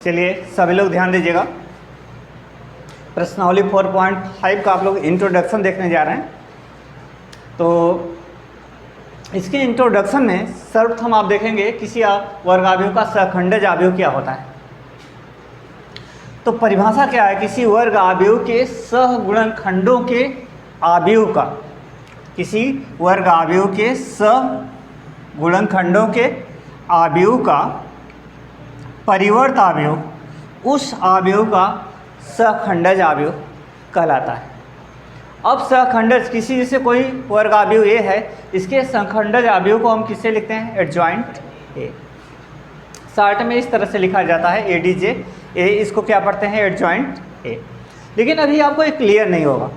चलिए सभी लोग ध्यान दीजिएगा। प्रश्नावली 4.5 का आप लोग इंट्रोडक्शन देखने जा रहे हैं। तो इसके इंट्रोडक्शन में सर्वप्रथम आप देखेंगे किसी वर्गावयव का सहखंडज अवयव क्या होता है। तो परिभाषा क्या है, किसी वर्ग अवयव के सहगुणनखंडों के अवयव का, किसी वर्ग अवयव के सहगुणनखंडों के अवयव का परिवर्त अवयव उस अवयव का सहखंडज अवयव कहलाता है। अब सहखंडज किसी जैसे कोई वर्ग अवयव ए है, इसके सहखंडज अवयव को हम किससे लिखते हैं? Adjoint A. शॉर्ट में इस तरह से लिखा जाता है एडीजे ए, इसको क्या पढ़ते हैं? Adjoint A. लेकिन अभी आपको ये क्लियर नहीं होगा,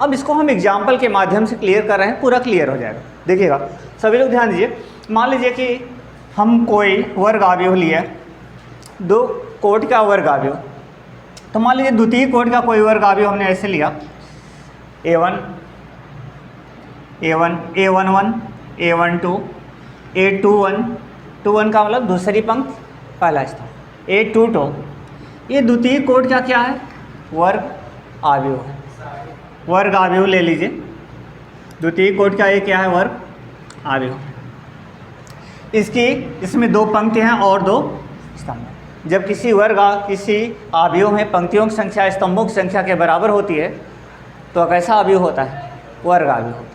अब इसको हम एग्जाम्पल के माध्यम से क्लियर कर रहे हैं, पूरा क्लियर हो जाएगा। देखिएगा सभी लोग ध्यान दीजिए। मान लीजिए कि हम कोई वर्ग अवयव लिए, दो कोटि का वर्ग अवयव। तो मान लीजिए द्वितीय कोटि का कोई वर्ग अवयव हमने ऐसे लिया a1 a11 a12 a21 21 का मतलब दूसरी पंक्ति पहला स्थान, a22 ये द्वितीय कोटि का क्या है? वर्ग अवयव है। वर्ग अवयव ले लीजिए, द्वितीय कोटि का ये क्या है? वर्ग अवयव। इसमें दो पंक्तियाँ हैं और दो स्तंभ। जब किसी अवयव में पंक्तियों की संख्या स्तंभों की संख्या के बराबर होती है तो कैसा अवयव होता है? वर्ग अवयव होता है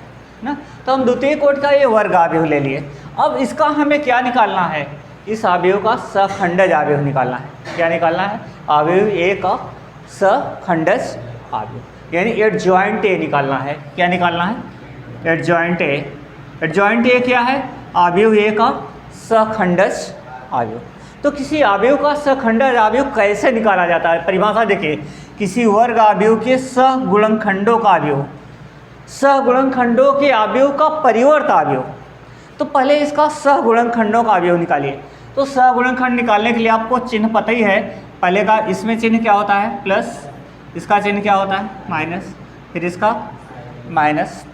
ना। तो हम द्वितीय कोटि का ये वर्ग अवयव ले लिए। अब इसका हमें क्या निकालना है? इस अवयव का सहखंडज अवयव निकालना है। क्या निकालना है? अवयव ए का सहखंडज अवयव, यानी एडजॉइंट ए निकालना है। क्या निकालना है? Adjoint A. एडजॉइंट ए क्या है? अवयव ए का सहखंडज अवयव। तो किसी अवयव का सहखंडज अवयव कैसे निकाला जाता है? परिभाषा देखिए, किसी वर्ग अवयव के सहगुणनखंडों का अवयव, सहगुणनखंडों के अवयव का परिवर्त अवयव। तो पहले इसका सहगुणनखंडों का अवयव निकालिए। तो सहगुणनखंड निकालने के लिए आपको चिन्ह पता ही है। पहले का इसमें चिन्ह क्या होता है? प्लस। इसका चिन्ह क्या होता है? माइनस। फिर इसका माइनस,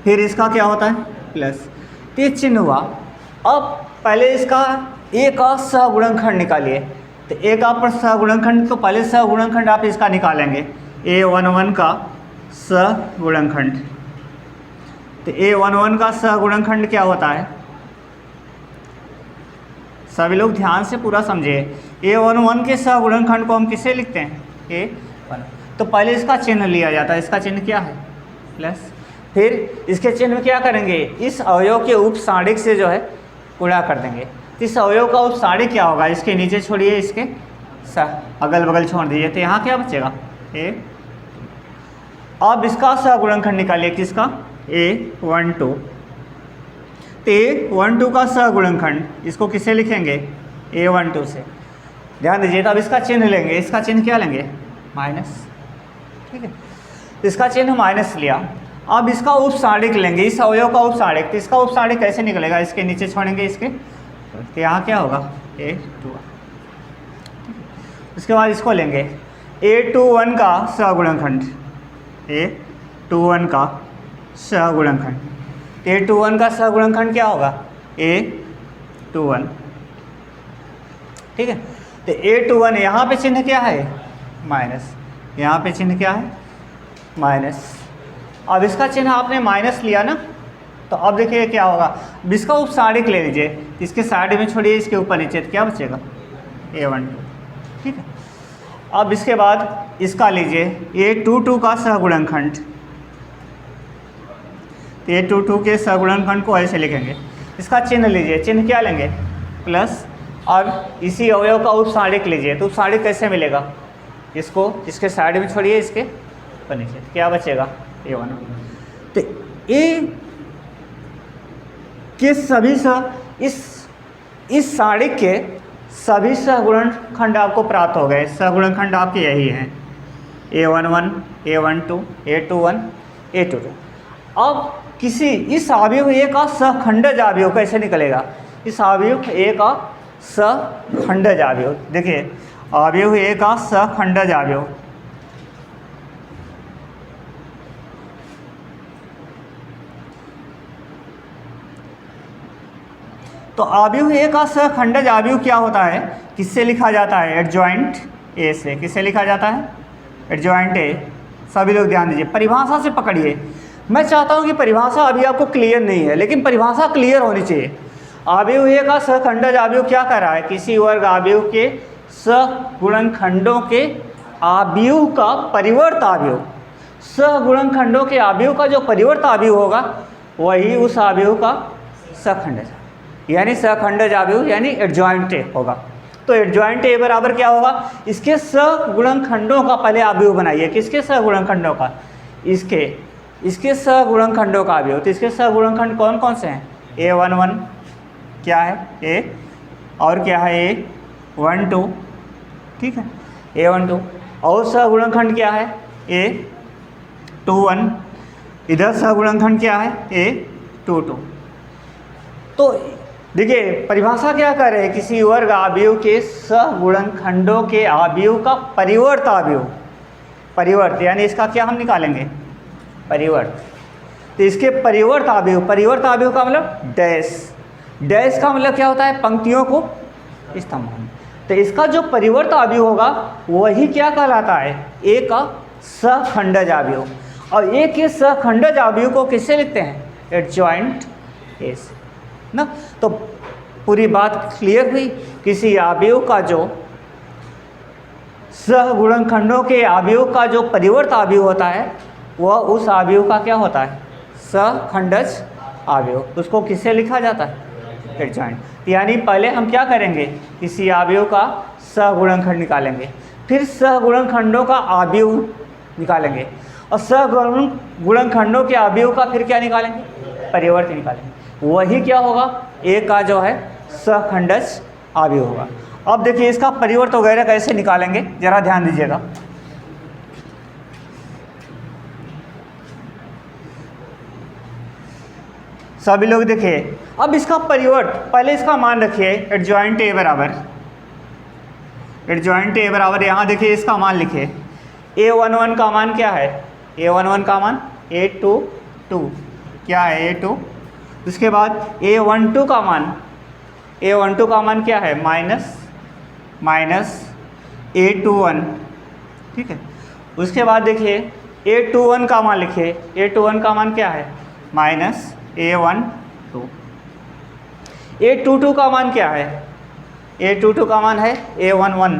फिर इसका क्या होता है? प्लस। तो ये चिन्ह हुआ। अब पहले इसका ए का सहगुणनखंड निकालिए। तो ए का पर सहगुणनखंड, तो पहले सहगुणनखंड आप इसका निकालेंगे, a11 का सहगुणनखंड। तो a11 का सहगुणनखंड क्या होता है? सभी लोग ध्यान से पूरा समझिए। a11 के सहगुणनखंड को हम किसे लिखते हैं? a1। तो पहले इसका चिन्ह लिया जाता है। इसका चिन्ह क्या है? प्लस। फिर इसके चिन्ह में क्या करेंगे? इस अवयव के उपसारिक से जो है गुणा कर देंगे। इस अवयव का उपसारिक क्या होगा? इसके नीचे छोड़िए, इसके अगल बगल छोड़ दीजिए, तो यहाँ क्या बचेगा? ए। अब इसका सहगुणनखंड निकालिए, किसका? a12। तो a12 का सहगुणनखंड इसको किससे लिखेंगे? a12 से। ध्यान दीजिए। तो अब इसका चिन्ह लेंगे। इसका चिन्ह क्या लेंगे? माइनस। ठीक है, इसका चिन्ह माइनस लिया। अब इसका उपसारिक लेंगे, इस अवयव का उपसारिक। तो इसका उपसारिक कैसे निकलेगा? इसके नीचे छोड़ेंगे इसके, तो यहाँ क्या होगा? a21। उसके बाद इसको लेंगे a21 का सहगुणनखंड, a21 का सहगुणनखंड। a21 का सहगुणनखंड क्या होगा? a21। ठीक है, तो a21 यहाँ पे चिन्ह क्या है? माइनस। यहाँ पे चिन्ह क्या है? माइनस। अब इसका चिन्ह आपने माइनस लिया ना, तो अब देखिए क्या होगा? इसका उपसारिक ले लीजिए, इसके साइड में छोड़िए, इसके ऊपर नीचे, तो क्या बचेगा? a12। ठीक है, अब इसके बाद इसका लीजिए a22 का सहगुणनखंड। a22 के सहगुणनखंड को ऐसे लिखेंगे। इसका चिन्ह लीजिए, चिन्ह क्या लेंगे? प्लस। अब इसी अवयव का उपसारिक लीजिए। तो उपसारिक कैसे मिलेगा? इसको इसके साइड में छोड़िए, इसके ऊपर नीचे, क्या बचेगा? a1। तो ए के सभी इस सारिक के सभी सहगुणनखंड आपको प्राप्त हो गए। सहगुणनखंड आपके यही हैं, a11 a12 a21 a22। अब किसी इस अवयव ए का सहखंडज अवयव कैसे निकलेगा? इस अवयव ए का सहखंडज अवयव, देखिए अवयव ए का सहखंडज अवयव, तो अवयव ए का सहखंडज अवयव क्या होता है, किससे लिखा जाता है, एडजॉइंट ए से। किससे लिखा जाता है, एडजॉइंट ए। सभी लोग ध्यान दीजिए, परिभाषा से पकड़िए। मैं चाहता हूँ कि परिभाषा अभी आपको क्लियर नहीं है, लेकिन परिभाषा क्लियर होनी चाहिए। अवयव ए का सहखंडज अवयव क्या कर रहा है, किसी वर्ग अवयव के सहगुणनखंडों के अवयव का परिवर्त अवयव, सहगुणनखंडों के अवयव का जो परिवर्त अवयव होगा वही उस अवयव का सहखंडज, यानी सहखंडज अवयव यानी एडजॉइंट ए होगा। तो एडजॉइंट ए बराबर क्या होगा, इसके सहगुणनखंडों का पहले अवयव बनाइए। किसके सहगुणनखंडों का, इसके सहगुणनखंडों का अवयव। तो इसके सहगुणनखंड कौन कौन से हैं, A11 क्या है ए, और क्या है A12, ठीक है A12, और सहगुणनखंड क्या है A21, इधर सहगुणनखंड क्या है A22। तो देखिए परिभाषा क्या कर रहे हैं, किसी वर्ग अवयव के सहगुणनखंडों के अवयव का परिवर्त अवयव, परिवर्त यानी इसका क्या हम निकालेंगे, परिवर्त। तो इसके परिवर्त अवयव का मतलब डैश, डैश का मतलब क्या होता है, पंक्तियों को स्तंभ में। तो इसका जो परिवर्त अवयव होगा वही क्या कहलाता है, ए का सहखंडज अवयव। और ए के सहखंडज अवयव को किससे लिखते हैं, एडजॉइंट ए से ना। तो पूरी बात क्लियर हुई, किसी अवयव का जो सहगुणनखंडों के अवयव का जो परिवर्त अवयव होता है वह उस अवयव का क्या होता है, सहखंडज अवयव। उसको किससे लिखा जाता है, एडजॉइंट। यानी पहले हम क्या करेंगे, किसी अवयव का सहगुणनखंड निकालेंगे, फिर सहगुणनखंडों का अवयव निकालेंगे, और सहगुणनखंडों के अवयव का फिर क्या निकालेंगे, परिवर्त निकालेंगे। वही क्या होगा, ए का जो है सहखंडज अवयव होगा। अब देखिए इसका परिवर्त वगैरह कैसे निकालेंगे, जरा ध्यान दीजिएगा। सभी लोग देखिए, अब इसका परिवर्त, पहले इसका मान रखिए एडजॉइंट ए बराबर, एडजॉइंट ए बराबर, यहाँ देखिए इसका मान लिखिए। A11 का मान क्या है, A11 का मान A22 क्या है, A2। उसके बाद A12 का मान, A12 का मान क्या है, माइनस A21, ठीक है। उसके बाद देखिए A21 का मान लिखिए, A21 का मान क्या है, माइनस A12। A22 का मान क्या है, A22 का मान है A11,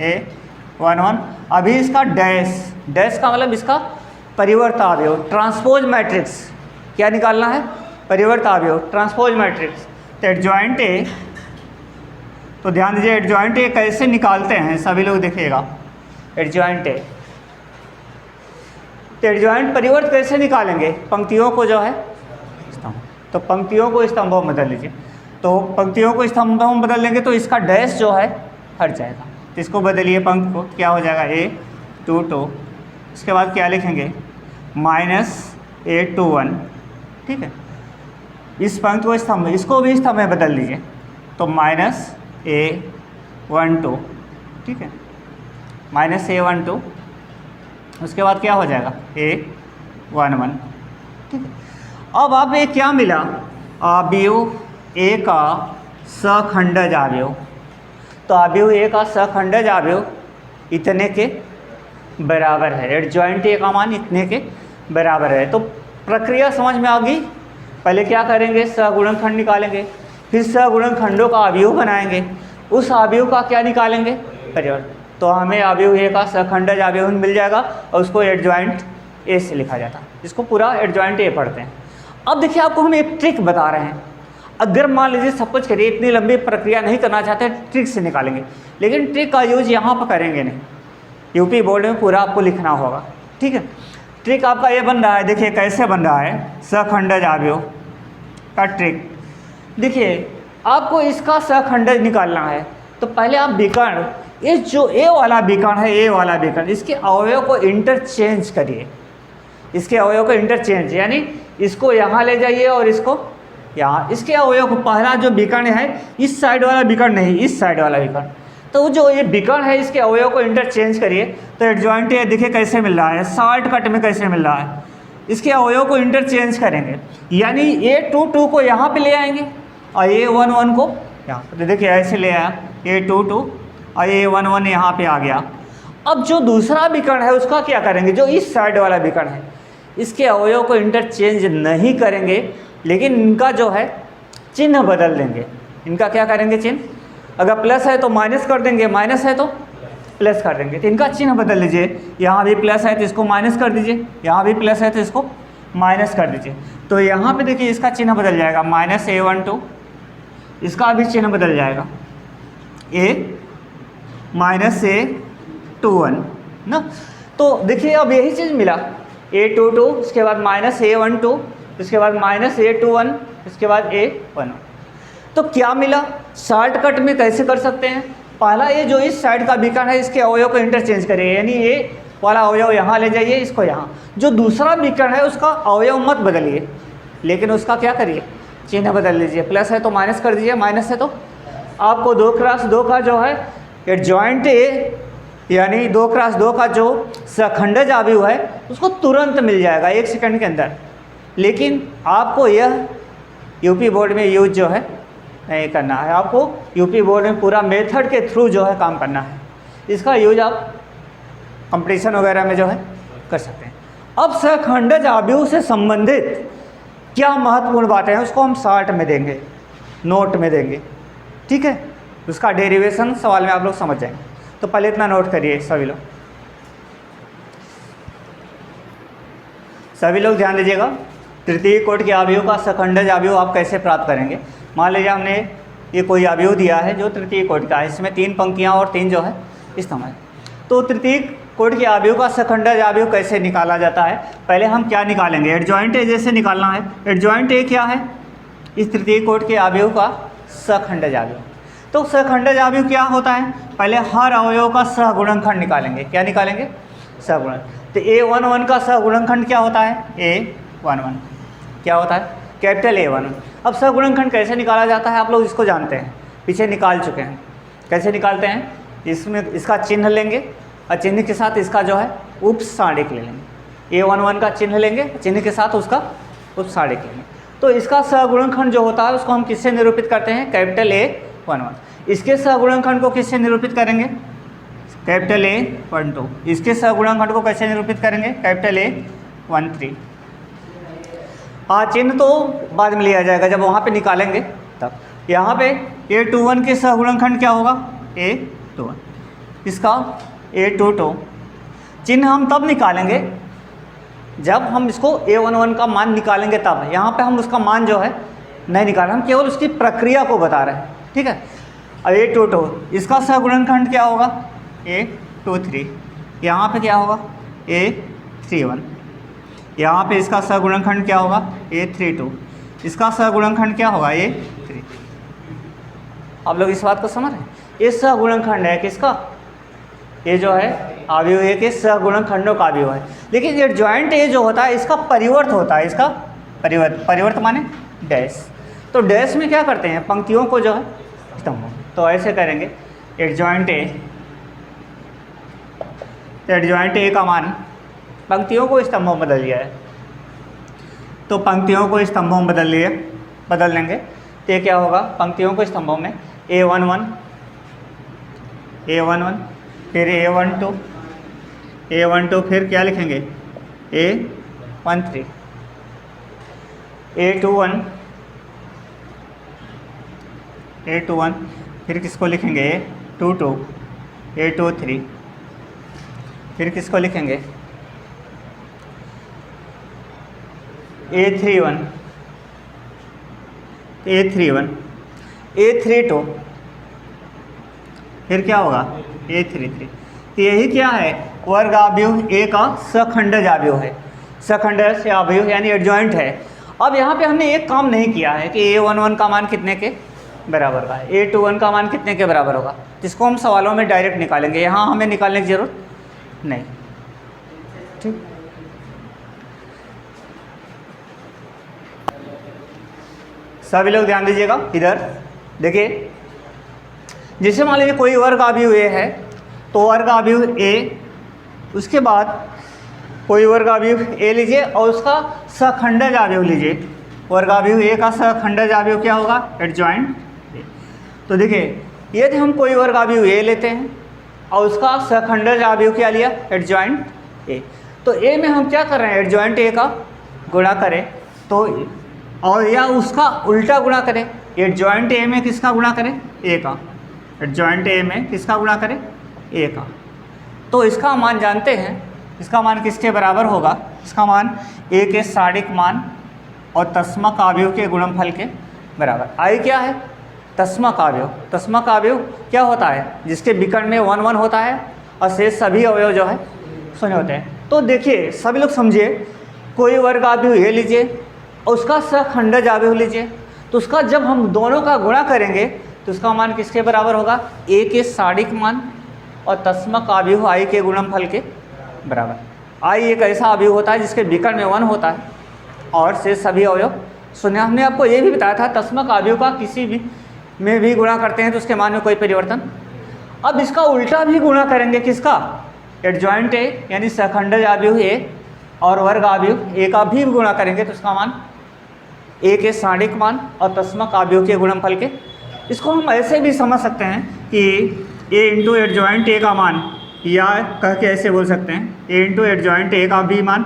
A11। अभी इसका डैश, डैश का मतलब इसका परिवर्त अवयव, ट्रांसपोज मैट्रिक्स क्या निकालना है, परिवर्त अवयव, ट्रांसपोज मैट्रिक्स। तो एडजॉइंट ए, तो ध्यान दीजिए एडजॉइंट ए कैसे निकालते हैं, सभी लोग देखिएगा। एडजॉइंट ए, तो एडजॉइंट परिवर्त कैसे निकालेंगे, पंक्तियों को जो है स्तंभ, तो पंक्तियों को स्तंभों में बदल लीजिए। तो पंक्तियों को स्तंभों में बदल लेंगे तो इसका डैश जो है हट जाएगा। तो इसको बदलिए पंक्ति को, क्या हो जाएगा A22। इसके बाद क्या लिखेंगे, माइनस A21, ठीक है। इस पंक्ति को स्तंभ, इसको भी स्तंभ में बदल लीजिए, तो माइनस A12, ठीक है, माइनस A12। उसके बाद क्या हो जाएगा, A11, ठीक है। अब आप ये क्या मिला, अवयव ए का सहखंडज अवयव। तो अवयव ए का सहखंडज अवयव इतने के बराबर है, एडजॉइंट ए का मान इतने के बराबर है। तो प्रक्रिया समझ में आ गई। पहले क्या करेंगे, सहगुणनखंड निकालेंगे, फिर सहगुणनखंडों का अवयव बनाएंगे, उस अवयव का क्या निकालेंगे, परिवर्त। तो हमें अवयव ए का सहखंडज अवयव मिल जाएगा और उसको एडजॉइंट ए से लिखा जाता है, जिसको पूरा एडजॉइंट ए पढ़ते हैं। अब देखिए आपको हम एक ट्रिक बता रहे हैं। अगर मान लीजिए सपोज करिए इतनी लंबी प्रक्रिया नहीं करना चाहते, ट्रिक से निकालेंगे, लेकिन ट्रिक का यूज यहाँ पर करेंगे नहीं, यूपी बोर्ड में पूरा आपको लिखना होगा, ठीक है। ट्रिक आपका ये बन रहा है, देखिए कैसे बन रहा है सहखंडज अवयव का ट्रिक। देखिए आपको इसका सहखंडज निकालना है, तो पहले आप विकर्ण, ये जो ए वाला विकर्ण है, ए वाला विकर्ण, इसके अवयव को इंटरचेंज करिए, इसके अवयव को इंटरचेंज, यानी इसको यहाँ ले जाइए और इसको यहाँ, इसके अवयव को, पहला जो विकर्ण है इस साइड वाला विकर्ण नहीं, इस साइड वाला विकर्ण, तो जो ये विकर्ण है इसके अवयव को इंटरचेंज करिए। तो एडजॉइंट ए देखिए कैसे मिल रहा है, शॉर्टकट में कैसे मिल रहा है, इसके अवयव को इंटरचेंज करेंगे, यानी A22 को यहाँ पे ले आएंगे और A11 को यहाँ तो देखिए ऐसे ले आया A22 और A11 यहाँ पे आ गया। अब जो दूसरा विकर्ण है उसका क्या करेंगे, जो इस साइड वाला विकर्ण है इसके अवयव को इंटरचेंज नहीं करेंगे, लेकिन इनका जो है चिन्ह बदल देंगे। इनका क्या करेंगे चिन्ह, अगर प्लस है तो माइनस कर देंगे, माइनस है तो प्लस कर देंगे। तो इनका चिन्ह बदल लीजिए, यहाँ भी प्लस है तो इसको माइनस कर दीजिए, यहाँ भी प्लस है तो इसको माइनस कर दीजिए। तो यहाँ पे देखिए इसका चिन्ह बदल जाएगा -A12, इसका भी चिन्ह बदल जाएगा A-A21 ना। तो देखिए अब यही चीज़ मिला, A22 इसके बाद -A12 इसके बाद -A21 इसके बाद A11। तो क्या मिला, शॉर्टकट में कैसे कर सकते हैं, पहला ये जो इस साइड का विकर्ण है इसके अवयव को इंटरचेंज करिए, यानी ये वाला अवयव यहाँ ले जाइए, इसको यहाँ। जो दूसरा विकर्ण है उसका अवयव मत बदलिए, लेकिन उसका क्या करिए, चिन्ह बदल लीजिए। प्लस है तो माइनस कर दीजिए, माइनस है तो आपको 2x2 का जो है एडजॉइंट ए यानी 2x2 का जो सखंडज अवयव है उसको तुरंत मिल जाएगा 1 सेकंड के अंदर। लेकिन आपको यह यूपी बोर्ड में यूज जो है नहीं करना है, आपको यूपी बोर्ड में पूरा मेथड के थ्रू जो है काम करना है। इसका यूज आप कंपटीशन वगैरह में जो है कर सकते हैं। अब सखंडज अवयव से संबंधित क्या महत्वपूर्ण बातें हैं उसको हम शॉर्ट में देंगे, नोट में देंगे, ठीक है। उसका डेरिवेशन सवाल में आप लोग समझ जाएंगे। तो पहले इतना नोट करिए सभी लोग ध्यान दीजिएगा। तृतीय कोटि के अवयव का सखंडज अवयव आप कैसे प्राप्त करेंगे। मान लीजिए हमने ये कोई अवयव दिया है जो तृतीय कोटि का है, इसमें 3 पंक्तियाँ और 3 जो है स्तंभ है। तो तृतीय कोटि के अवयव का सखंडज अवयव कैसे निकाला जाता है, पहले हम क्या निकालेंगे, एडजॉइंट ए जैसे निकालना है। एडजॉइंट ए क्या है, इस तृतीय कोटि के अवयव का सखंडज अवयव। तो सखंडज अवयव क्या होता है, पहले हर अवयव का सहगुणनखंड निकालेंगे। क्या निकालेंगे, सहगुणन। तो A11 का सहगुणनखंड क्या होता है, A11 क्या होता है, कैपिटल A11। अब सहगुणनखंड कैसे निकाला जाता है आप लोग इसको जानते हैं, पीछे निकाल चुके हैं। कैसे निकालते हैं, इसमें इसका चिन्ह लेंगे और चिन्ह के साथ इसका जो है उपसाणिक ले लेंगे। A11 का चिन्ह लेंगे, चिन्ह के साथ उसका उपसाणिक लेंगे। तो इसका सहगुणनखंड जो होता है उसको हम किससे निरूपित करते हैं, कैपिटल A11। इसके सहगुणनखंड को किससे निरूपित करेंगे, कैपिटल A12। इसके सहगुणनखंड को कैसे निरूपित करेंगे, कैपिटल A13। हाँ, चिन्ह तो बाद में लिया जाएगा जब वहाँ पे निकालेंगे तब। यहाँ पे A21 के सहगुणनखंड क्या होगा, A21, इसका A22। चिन्ह हम तब निकालेंगे जब हम इसको A11 का मान निकालेंगे तब। यहाँ पे हम उसका मान जो है नहीं निकाल, हम केवल उसकी प्रक्रिया को बता रहे हैं, ठीक है। अब A22 इसका सहगुणनखंड क्या होगा, A23। यहाँ पे क्या होगा, A31। यहाँ पे इसका सहगुणनखंड क्या होगा, A32। इसका सहगुणनखंड क्या होगा, A3। आप लोग इस बात को समझ रहे हैं, ये सहगुणनखंड है किसका, ये जो है अवयव ए के सहगुणनखंडों का अवयव है। लेकिन ये जॉइंट ए जो होता है इसका परिवर्त होता है, इसका परिवर्त माने डैश। तो डैश में क्या करते हैं, पंक्तियों को जो है स्तंभों, तो ऐसे करेंगे एडजॉइंट ए। तो एडजॉइंट ए का मान पंक्तियों को स्तंभों में बदल लिया है, तो पंक्तियों को स्तंभों में बदल लेंगे। तो ये क्या होगा, पंक्तियों को स्तंभों में A11 फिर A12 फिर क्या लिखेंगे, A13 A21 फिर किसको लिखेंगे, A22 A23 फिर किसको लिखेंगे, A31 A32 फिर क्या होगा, A33। तो यही क्या है, वर्ग अवयव ए का सखंडज अवयव है। सखंडज अवयव यानी एडजॉइंट है। अब यहाँ पे हमने एक काम नहीं किया है कि A11 का मान कितने के बराबर का है, A21 का मान कितने के बराबर होगा, जिसको हम सवालों में डायरेक्ट निकालेंगे। यहाँ हमें निकालने की जरूरत नहीं, ठीक। सभी लोग ध्यान दीजिएगा इधर देखिए। जैसे मान लीजिए कोई वर्ग अवयव ए है, तो वर्ग अवयव ए, उसके बाद कोई वर्ग अवयव ए लीजिए और उसका सखंडज अवयव लीजिए। वर्गावयव ए का सहखंडज अवयव क्या होगा? Adjoint A. तो देखिए यदि हम कोई वर्गावयव ए लेते हैं और उसका सहखंडज अवयव क्या लिया? एडजॉइंट ए, तो ए में हम क्या कर रहे हैं? एडजॉइंट ए का गुणा करें तो, और या उसका उल्टा गुणा करें। एडजॉइंट ए में किसका गुणा करें? ए का। एडजॉइंट ए में किसका गुणा करें? ए का। तो इसका मान जानते हैं, इसका मान किसके बराबर होगा? इसका मान ए के साड़िक मान और तस्मक अवयव के गुणनफल के बराबर। आई क्या है? तस्मक अवयव। तस्मक अवयव क्या होता है? जिसके विकर्ण में 1 1 होता है और शेष सभी अवयव जो है 0 होते हैं। तो देखिए सभी लोग समझिए, कोई वर्ग अवयव ये लीजिए और उसका सहखंडज अवयव लीजिए, तो उसका जब हम दोनों का गुणा करेंगे तो उसका मान किसके बराबर होगा? ए के साड़िक मान और तस्मक अवयव आई के गुणनफल के बराबर। आई एक ऐसा अवयव होता है जिसके विकर्ण में 1 होता है और शेष सभी अवयव 0। हमने आपको ये भी बताया था तस्मक अवयव का किसी भी में भी गुणा करते हैं तो उसके मान में कोई परिवर्तन। अब इसका उल्टा भी गुणा करेंगे, किसका? एडजॉइंट ए यानी सहखंडज अवयव ए और वर्ग अवयव ए का भी गुणा करेंगे तो उसका मान ए के साड़िक मान और तस्मक अवयव के गुणनफल के। इसको हम ऐसे भी समझ सकते हैं कि ए इंटू एडजॉइंट ए का मान, या कह के ऐसे बोल सकते हैं ए इंटू एडजॉइंट ए का भी मान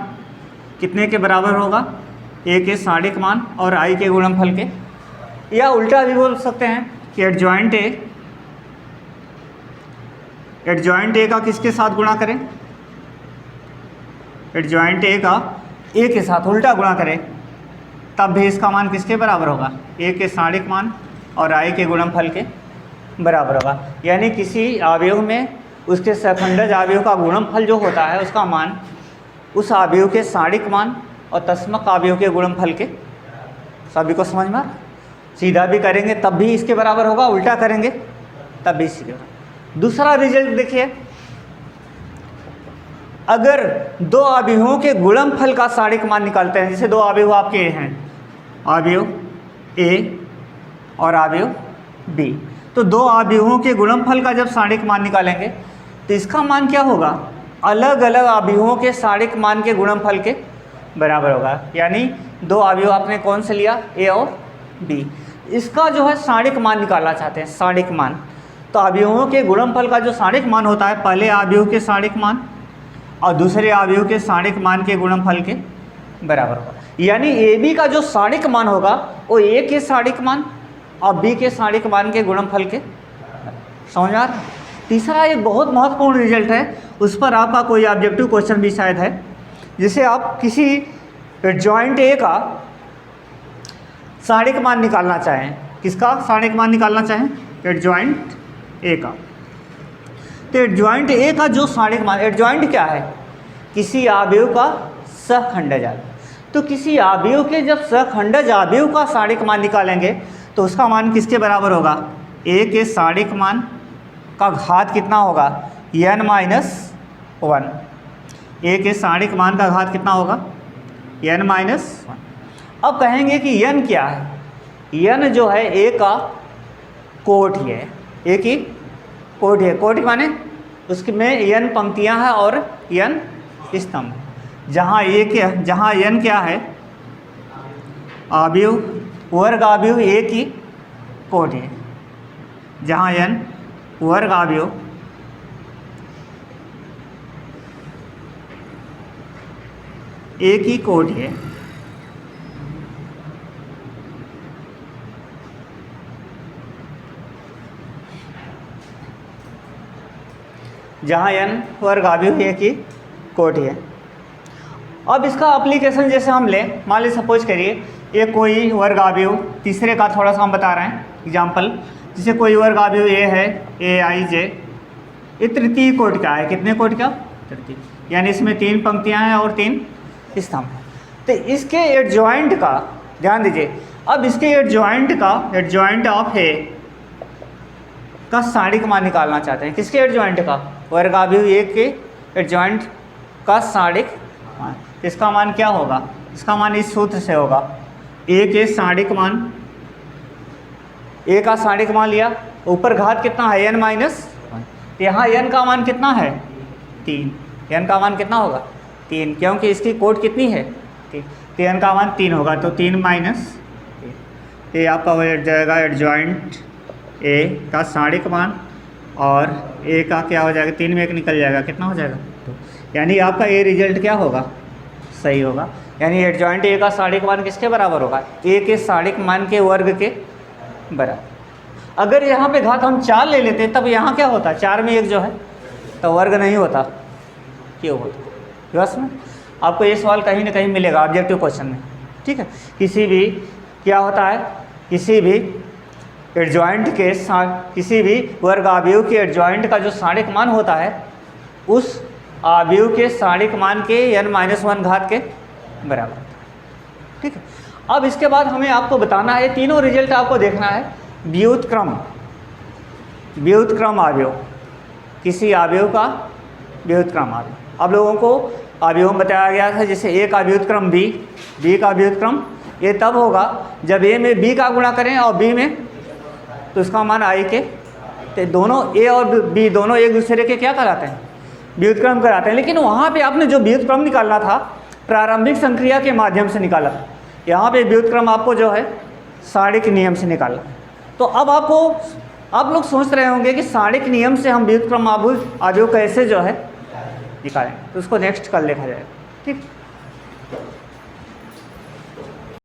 कितने के बराबर होगा? ए के साड़िक मान और आई के गुणनफल के। या उल्टा भी बोल सकते हैं कि एडजॉइंट ए का किसके साथ गुणा करें? एडजॉइंट ए का ए के साथ उल्टा गुणा करें, तब भी इसका मान किसके बराबर होगा? ए के साड़िक मान और आई के गुणनफल के बराबर होगा। यानी किसी अवयव में उसके सहखंडज अवयव का गुणनफल जो होता है उसका मान उस अवयव के साड़िक मान और तस्मक अवयव के गुणनफल के। सभी को समझ में? सीधा भी करेंगे तब भी इसके बराबर होगा, उल्टा करेंगे तब भी इसके बराबर। दूसरा रिजल्ट देखिए, अगर दो अवयवों के गुणनफल का साड़िक मान निकालते हैं, जैसे दो अवयव आपके हैं, अवयव ए और अवयव बी, तो दो अवयवों के गुणनफल का जब साड़िक मान निकालेंगे तो इसका मान क्या होगा? अलग अलग अवयवों के साड़िक मान के गुणनफल के बराबर होगा। यानी दो अवयव आपने कौन से लिया? ए और बी। इसका जो है साड़िक मान निकालना चाहते हैं, साड़िक मान। तो अवयवों के गुणनफल का जो साड़िक मान होता है, पहले अवयव के साड़िक मान और दूसरे अवयव के साड़िक मान के गुणनफल के बराबर होगा। यानी ए बी का जो साड़िक मान होगा वो ए के साड़िक मान और बी के साड़िक मान के गुणनफल के। समझ आ रहा है? तीसरा एक बहुत महत्वपूर्ण रिजल्ट है, उस पर आपका कोई ऑब्जेक्टिव क्वेश्चन भी शायद है, जिसे आप किसी एडजॉइंट ए का साड़िक मान निकालना चाहें। किसका साड़िक मान निकालना चाहें? एडजॉइंट ए का। तो एडजॉइंट ए का जो साड़िक मान, एडजॉइंट क्या है? किसी अवयव का सहखंडज अवयव। तो किसी अवयव के जब सहखंडज अवयव का साड़िक मान निकालेंगे तो उसका मान किसके बराबर होगा? ए के साड़िक मान का घात कितना होगा? n minus 1। ए के साड़िक मान का घात कितना होगा? n minus 1। अब कहेंगे कि n क्या है? n जो है ए का कोटि है, ए की कोटि है। कोटि माने उसमें n पंक्तियां हैं और n स्तंभ। जहाँ n क्या है? अवयव, वर्ग अवयव ए की कोटि है। जहाँ n वर्ग अवयव ए की कोटि है, जहाँ n वर्ग अवयव ए की कोटि है। अब इसका एप्लीकेशन जैसे हम लें, मान लीजिए सपोज करिए ये कोई वर्ग अवयव, तीसरे का थोड़ा सा हम बता रहे हैं एग्जाम्पल, जैसे कोई वर्ग अवयव ए है, ए आई जे, ये तृतीय कोटि का है। कितने कोटि का? तृतीय। यानी इसमें 3 पंक्तियां हैं और 3 स्तंभ। तो इसके एडजॉइंट का ध्यान दीजिए। अब इसके एडजॉइंट का, एडजॉइंट ऑफ ए का साड़िक मान निकालना चाहते हैं। किसके एडजॉइंट का? वर्ग अवयव ए के एडजॉइंट का साड़िक मान। इसका मान क्या होगा? इसका मान इस सूत्र से होगा, ए के साड़िक मान, ए का साड़िक मान लिया, ऊपर घात कितना है? n minus 1। यहाँ n का मान कितना है? 3। n का मान कितना होगा? 3, क्योंकि इसकी कोट कितनी है? 3। तो n का मान 3 होगा, तो 3 माइनस ये आपका हो जाएगा एडजॉइंट ए का साढ़िक मान, और ए का क्या हो जाएगा, 3 में 1 निकल जाएगा, कितना हो जाएगा 2। यानी आपका ए रिजल्ट क्या होगा, सही होगा। यानी एडजॉइंट ए का साढ़िक मान किसके बराबर होगा, ए के साढ़िक मान के वर्ग के बराबर। अगर यहाँ पे घात हम 4 ले लेते तब यहाँ क्या होता, 4 में 1 जो है तो वर्ग नहीं होता, क्यों होता। बस में आपको ये सवाल कहीं ना कहीं मिलेगा ऑब्जेक्टिव क्वेश्चन में, ठीक है। किसी भी क्या होता है, किसी भी एडजॉइंट के किसी भी वर्ग आव्यूह के एडजॉइंट का जो साढ़िक मान होता है उस आव्यूह के साढ़िक मान के n-1 घात के बराबर, ठीक है। अब इसके बाद हमें आपको बताना है, तीनों रिजल्ट आपको देखना है व्युत्क्रम आव्यूह, किसी आव्यूह का व्युत्क्रम आव्यूह। अब लोगों को आव्यूह बताया गया था, जैसे ए का व्युत्क्रम बी, बी का व्युत्क्रम ये तब होगा जब ए में बी का गुणा करें और बी में तो उसका मान आई के, तो दोनों ए और बी दोनों एक दूसरे के क्या कहलाते हैं, व्युत्क्रम कराते हैं। लेकिन वहाँ पे आपने जो व्युत्क्रम निकालना था प्रारंभिक संक्रिया के माध्यम से निकाला था, यहाँ पे व्युत्क्रम आपको जो है साढ़िक नियम से निकालना। तो अब आप लोग सोच रहे होंगे कि साढ़िक नियम से हम व्युत्क्रम आव्यूह कैसे जो है निकालें, तो उसको नेक्स्ट कल देखा जाएगा, ठीक।